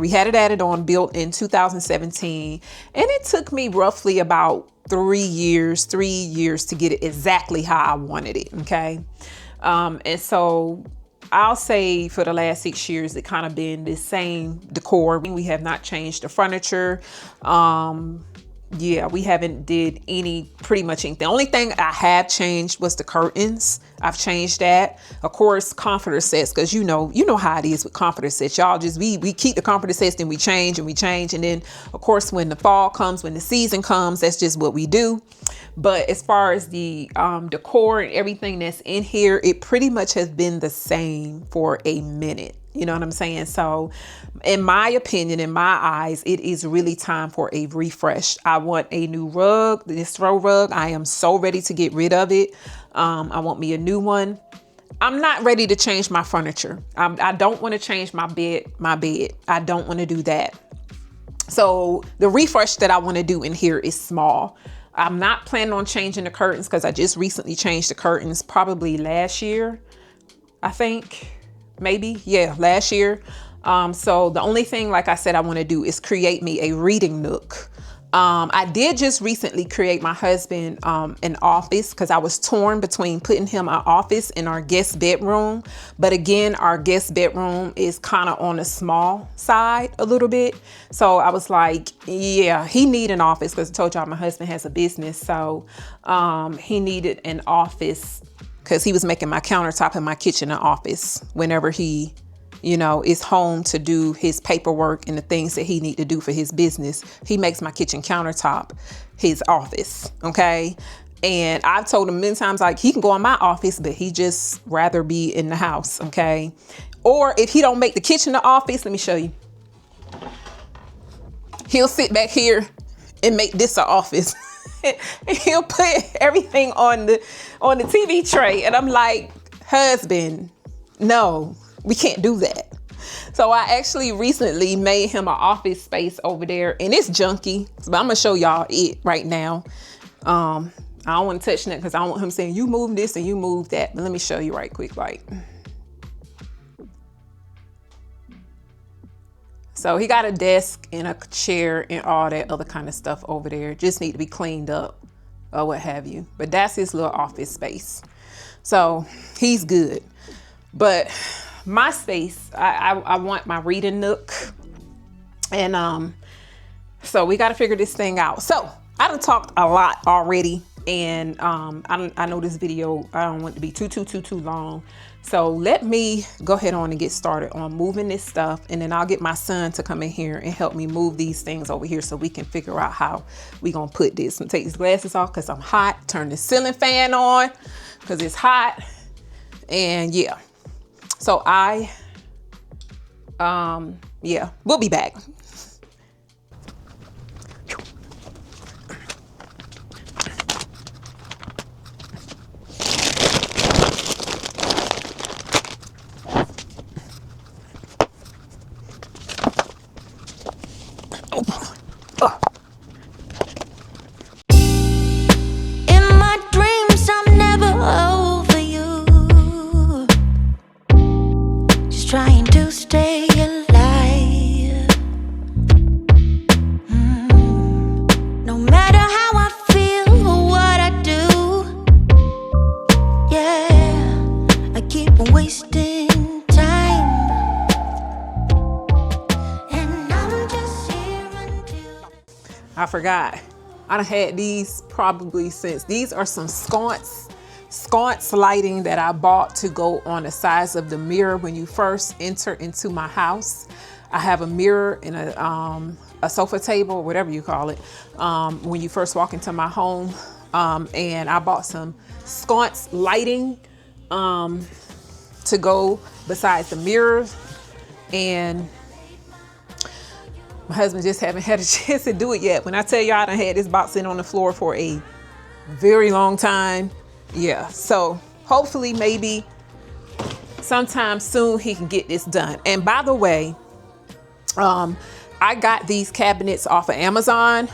had it added on, built in 2017. And it took me roughly about 3 years to get it exactly how I wanted it. Okay. And so I'll say for the last 6 years, it kind of been the same decor. We have not changed the furniture. Yeah, we haven't did pretty much anything. The only thing I have changed was the curtains. I've changed that. Of course, comforter sets, because you know how it is with comforter sets. Y'all we keep the comforter sets, then we change. And then, of course, when the fall comes, when the season comes, that's just what we do. But as far as the decor and everything that's in here, it pretty much has been the same for a minute. You know what I'm saying? So in my opinion, in my eyes, it is really time for a refresh. I want a new rug, this throw rug. I am so ready to get rid of it. I want me a new one. I'm not ready to change my furniture. I don't want to change my bed. I don't want to do that. So the refresh that I want to do in here is small. I'm not planning on changing the curtains because I just recently changed the curtains probably last year, I think. Maybe. Yeah, last year. So the only thing, like I said, I want to do is create me a reading nook. I did just recently create my husband an office because I was torn between putting him an office in our guest bedroom. But again, our guest bedroom is kind of on the small side a little bit. So I was like, yeah, he need an office because I told y'all my husband has a business. So he needed an office because he was making my countertop in my kitchen an office whenever he you know, is home to do his paperwork and the things that he need to do for his business. He makes my kitchen countertop his office. Okay. And I've told him many times, like, he can go in my office, but he just rather be in the house. Okay. Or if he don't make the kitchen the office, let me show you. He'll sit back here and make this an office. He'll put everything on the TV tray. And I'm like, husband, no, we can't do that. So I actually recently made him an office space over there, and it's junky. But I'm gonna show y'all it right now. I don't want to touch that because I don't want him saying you move this and you move that. But let me show you right quick, like. So he got a desk and a chair and all that other kind of stuff over there. Just need to be cleaned up or what have you. But that's his little office space. So he's good. But my space, I want my reading nook. And so we got to figure this thing out. So I done talked a lot already. And I know this video, I don't want it to be too long. So let me go ahead on and get started on moving this stuff. And then I'll get my son to come in here and help me move these things over here so we can figure out how we gonna put this. I'm gonna take these glasses off because I'm hot. Turn the ceiling fan on because it's hot. And yeah, so yeah, we'll be back. Trying to stay alive. No matter how I feel or what I do, yeah, I keep on wasting time. And I'm just here until I forgot. I done had these probably since. These are some sconce lighting that I bought to go on the sides of the mirror when you first enter into my house. I have a mirror and a sofa table, whatever you call it, when you first walk into my home. And I bought some sconce lighting to go besides the mirrors. And my husband just haven't had a chance to do it yet. When I tell y'all I done had this box sitting on the floor for a very long time. Yeah, so hopefully maybe sometime soon he can get this done. And by the way, I got these cabinets off of Amazon.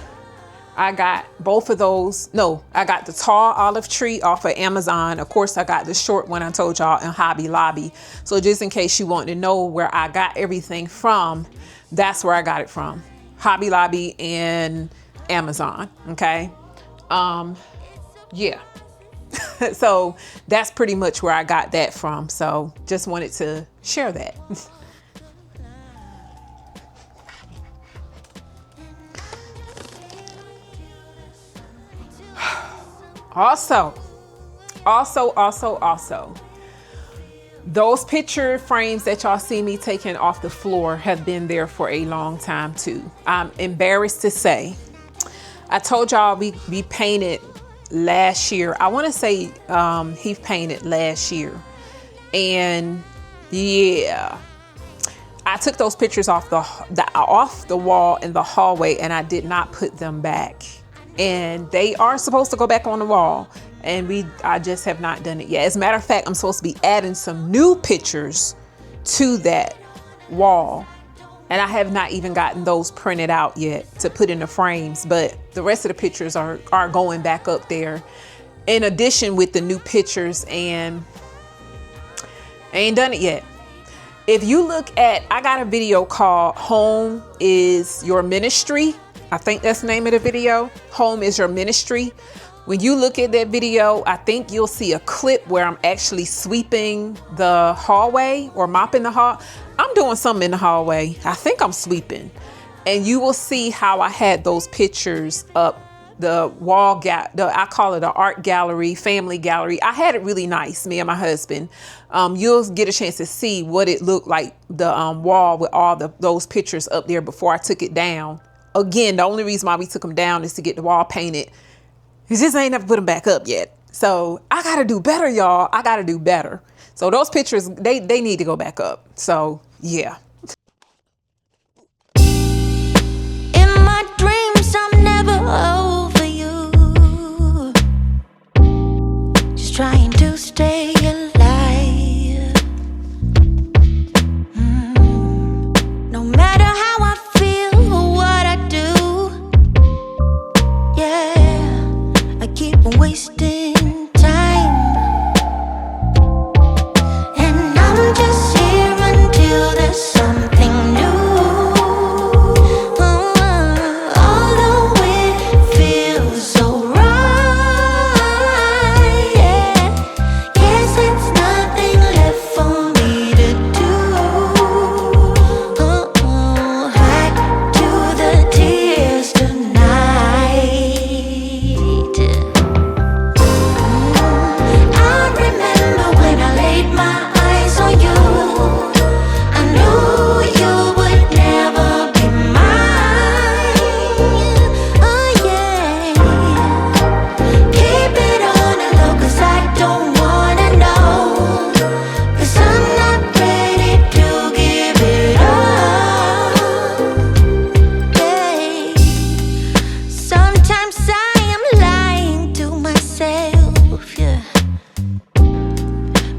I got both of those. No, I got the tall olive tree off of Amazon. Of course, I got the short one I told y'all in Hobby Lobby. So just in case you want to know where I got everything from, that's where I got it from. Hobby Lobby and Amazon, okay? Yeah. So that's pretty much where I got that from. So just wanted to share that. Also, those picture frames that y'all see me taking off the floor have been there for a long time too. I'm embarrassed to say. I told y'all we painted last year. I want to say he painted last year. And yeah, I took those pictures off the wall in the hallway and I did not put them back. And they are supposed to go back on the wall. And I just have not done it yet. As a matter of fact, I'm supposed to be adding some new pictures to that wall. And I have not even gotten those printed out yet to put in the frames, but the rest of the pictures are going back up there in addition with the new pictures, and I ain't done it yet. If you look at, I got a video called Home is Your Ministry. I think that's the name of the video. Home is Your Ministry. When you look at that video, I think you'll see a clip where I'm actually sweeping the hallway or mopping the hall. I'm doing something in the hallway. I think I'm sweeping. And you will see how I had those pictures up the wall I call it an art gallery, family gallery. I had it really nice, me and my husband. You'll get a chance to see what it looked like, the wall with all those pictures up there before I took it down. Again, the only reason why we took them down is to get the wall painted. We just ain't never put them back up yet. So I gotta do better, y'all. I gotta do better. So those pictures, they need to go back up. So yeah. In my dreams, I'm never over you. Just trying to stay alive. No matter how I feel or what I do, yeah, I keep on wasting time. And I'm just here until there's something new. Although it feels so right, yeah. Guess it's nothing left for me to do. Hide to the tears tonight. I remember when I laid my eyes on you. I knew you would never be mine. Oh yeah. Keep it on the low, 'cause I don't wanna know. 'Cause I'm not ready to give it up. Yeah. Sometimes I am lying to myself, yeah.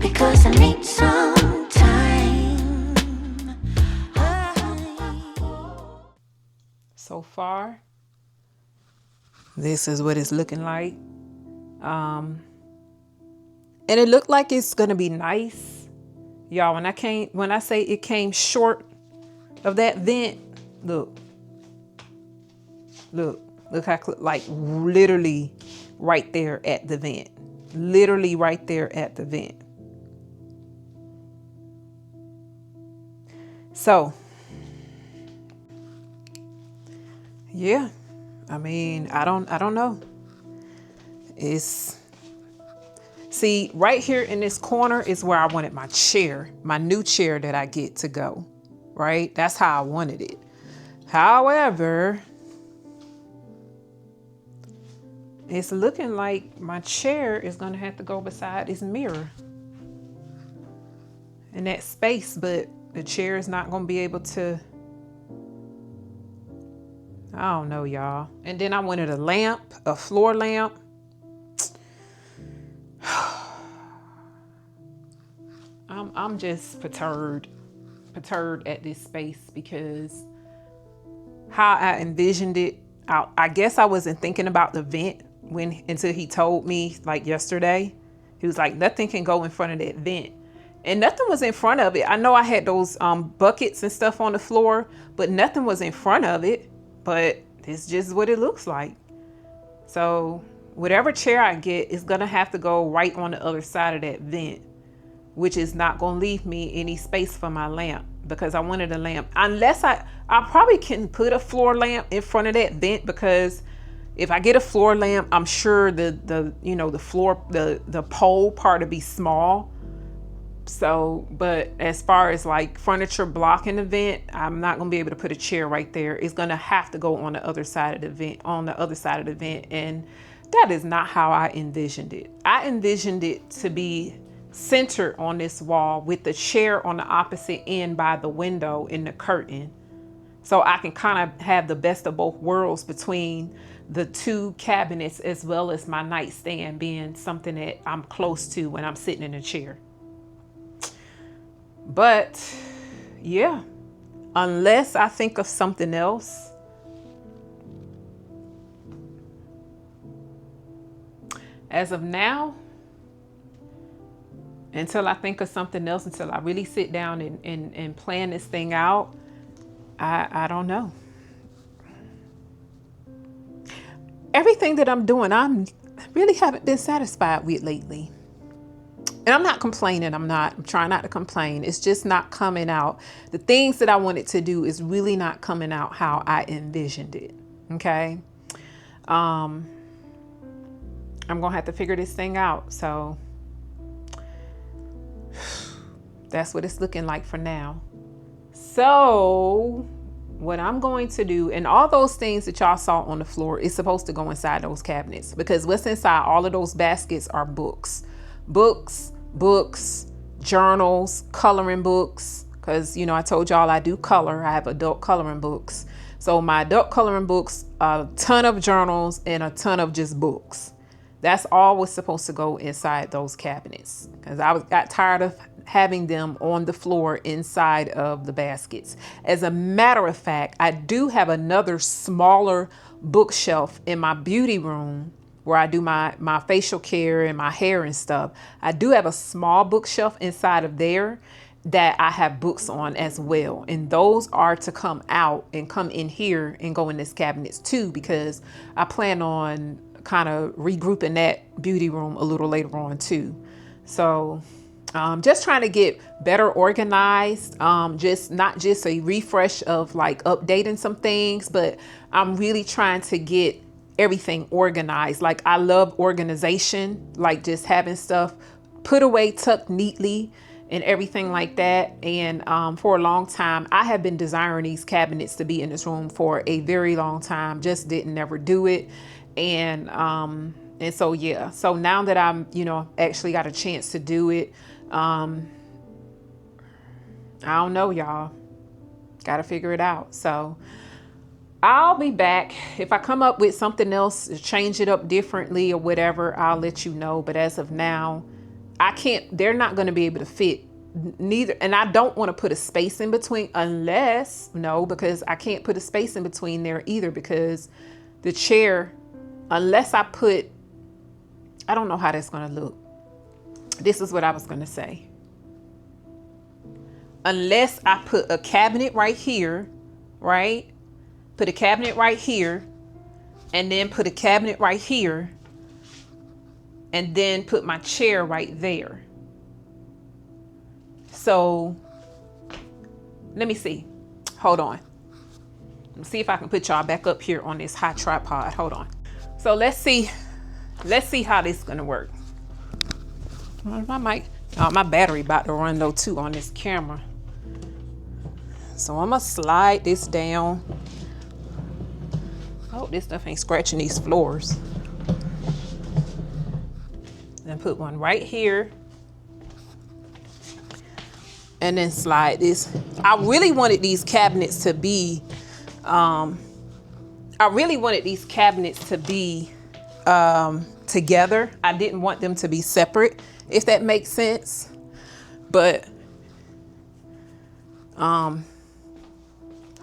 Because I need some time. So far, this is what it's looking like. And it looked like it's gonna be nice, y'all. When I say it came short of that vent, look how like literally right there at the vent, literally right there at the vent. So yeah, I mean, I don't know. See, right here in this corner is where I wanted my chair, my new chair that I get to go, right? That's how I wanted it. However, it's looking like my chair is going to have to go beside this mirror in that space, but the chair is not going to be able to. I don't know, y'all. And then I wanted a lamp, a floor lamp. I'm just perturbed at this space because how I envisioned it. I guess I wasn't thinking about the vent until he told me, like yesterday. He was like, nothing can go in front of that vent. And nothing was in front of it. I know I had those buckets and stuff on the floor, but nothing was in front of it. But it's just what it looks like. So whatever chair I get is going to have to go right on the other side of that vent, which is not going to leave me any space for my lamp because I wanted a lamp. Unless I probably can put a floor lamp in front of that vent, because if I get a floor lamp, I'm sure the pole part will be small. So, but as far as like furniture blocking the vent, I'm not going to be able to put a chair right there. It's going to have to go on the other side of the vent, and that is not how I envisioned it. I envisioned it to be centered on this wall with the chair on the opposite end by the window in the curtain. So I can kind of have the best of both worlds between the two cabinets, as well as my nightstand being something that I'm close to when I'm sitting in a chair. But yeah, unless I think of something else, as of now, until I think of something else, until I really sit down and plan this thing out, I don't know. Everything that I'm doing, I really haven't been satisfied with lately. And I'm not complaining. I'm trying not to complain. It's just not coming out. The things that I wanted to do is really not coming out how I envisioned it. Okay. I'm gonna have to figure this thing out. So that's what it's looking like for now. So what I'm going to do, and all those things that y'all saw on the floor is supposed to go inside those cabinets, because what's inside all of those baskets are books, journals, coloring books. Because, you know, I told y'all I do color. I have adult coloring books. So my adult coloring books, a ton of journals, and a ton of just books. That's all was supposed to go inside those cabinets, because got tired of having them on the floor inside of the baskets. As a matter of fact, I do have another smaller bookshelf in my beauty room where I do my facial care and my hair and stuff. I do have a small bookshelf inside of there that I have books on as well. And those are to come out and come in here and go in this cabinets too, because I plan on kind of regrouping that beauty room a little later on too. So just trying to get better organized, just not just a refresh of like updating some things, but I'm really trying to get everything organized. Like I love organization, like just having stuff put away, tucked neatly and everything like that. And for a long time, I have been desiring these cabinets to be in this room for a very long time, just didn't never do it. And so, yeah, so now that I'm, you know, actually got a chance to do it, I don't know, y'all, got to figure it out. So I'll be back. If I come up with something else, change it up differently or whatever, I'll let you know. But as of now, they're not going to be able to fit neither. And I don't want to put a space in between because I can't put a space in between there either, because the chair, unless I don't know how that's going to look. This is what I was going to say. Unless I put a cabinet right here, right? Put a cabinet right here, and then put a cabinet right here, and then put my chair right there. So let me see. Hold on. Let me see if I can put y'all back up here on this high tripod. Hold on. So let's see how this is gonna work. My mic, my battery about to run low too on this camera. So I'm gonna slide this down. Oh, this stuff ain't scratching these floors. And put one right here. And then slide this. I really wanted these cabinets to be, together. I didn't want them to be separate, if that makes sense. But, hold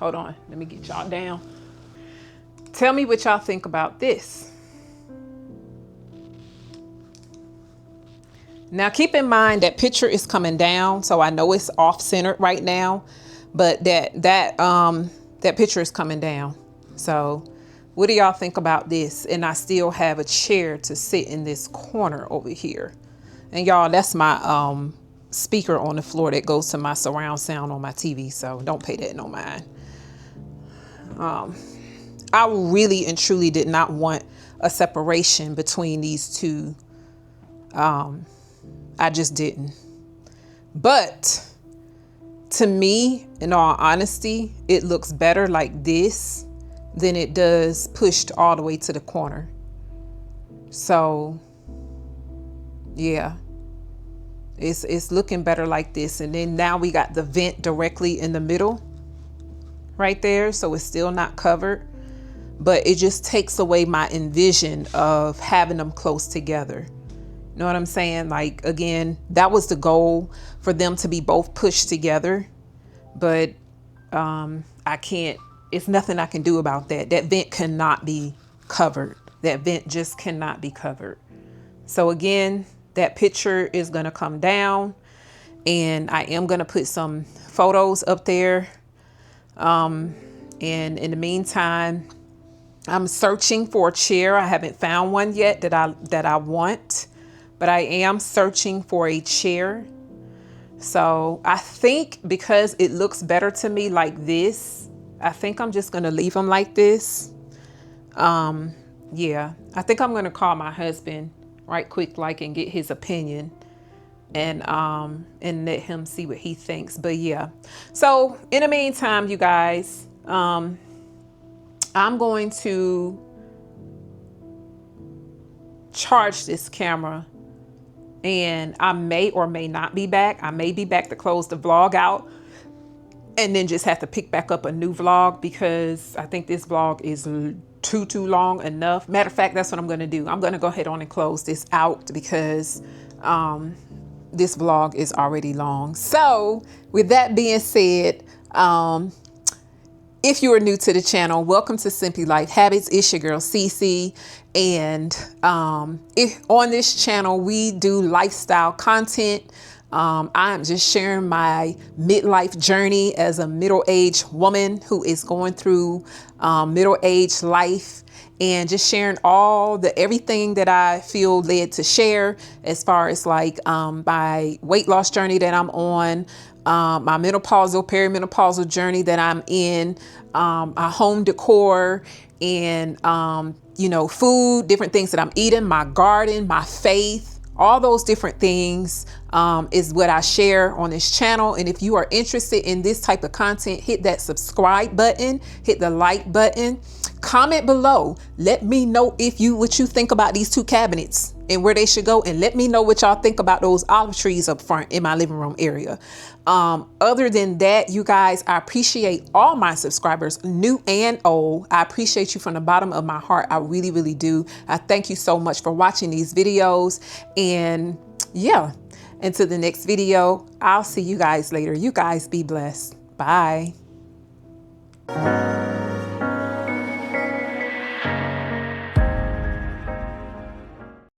on, let me get y'all down. Tell me what y'all think about this. Now keep in mind that picture is coming down, so I know it's off centered right now, but that picture is coming down. So what do y'all think about this? And I still have a chair to sit in this corner over here. And y'all, that's my speaker on the floor that goes to my surround sound on my TV, so don't pay that no mind. I really and truly did not want a separation between these two. I just didn't. But to me, in all honesty, it looks better like this than it does pushed all the way to the corner. So yeah, it's looking better like this. And then now we got the vent directly in the middle right there. So it's still not covered, but it just takes away my envision of having them close together. You know what I'm saying? Like, again, that was the goal, for them to be both pushed together. But I can't, it's nothing I can do about that. That vent cannot be covered. That vent just cannot be covered. So again, that picture is going to come down, and I am going to put some photos up there. And in the meantime, I'm searching for a chair. I haven't found one yet that I want. But I am searching for a chair. So I think because it looks better to me like this, I think I'm just going to leave them like this. yeah, I think I'm gonna call my husband right quick, like, and get his opinion, and let him see what he thinks. But yeah, so in the meantime, you guys, I'm going to charge this camera, and I may or may not be back. I may be back to close the vlog out and then just have to pick back up a new vlog, because I think this vlog is too long enough. Matter of fact, that's what I'm going to do. I'm going to go ahead on and close this out, because this vlog is already long. So with that being said, if you are new to the channel, welcome to Simply Life Habits. It's your girl Cece, and if on this channel we do lifestyle content. I'm just sharing my midlife journey as a middle-aged woman who is going through middle-aged life, and just sharing everything that I feel led to share, as far as like my weight loss journey that I'm on, my menopausal, perimenopausal journey that I'm in, my home decor, and you know, food, different things that I'm eating, my garden, my faith. All those different things is what I share on this channel. And if you are interested in this type of content, hit that subscribe button, hit the like button, comment below. Let me know what you think about these two cabinets and where they should go. And let me know what y'all think about those olive trees up front in my living room area. Other than that, you guys, I appreciate all my subscribers, new and old. I appreciate you from the bottom of my heart. I really, really do. I thank you so much for watching these videos. And yeah, until the next video, I'll see you guys later. You guys be blessed. Bye.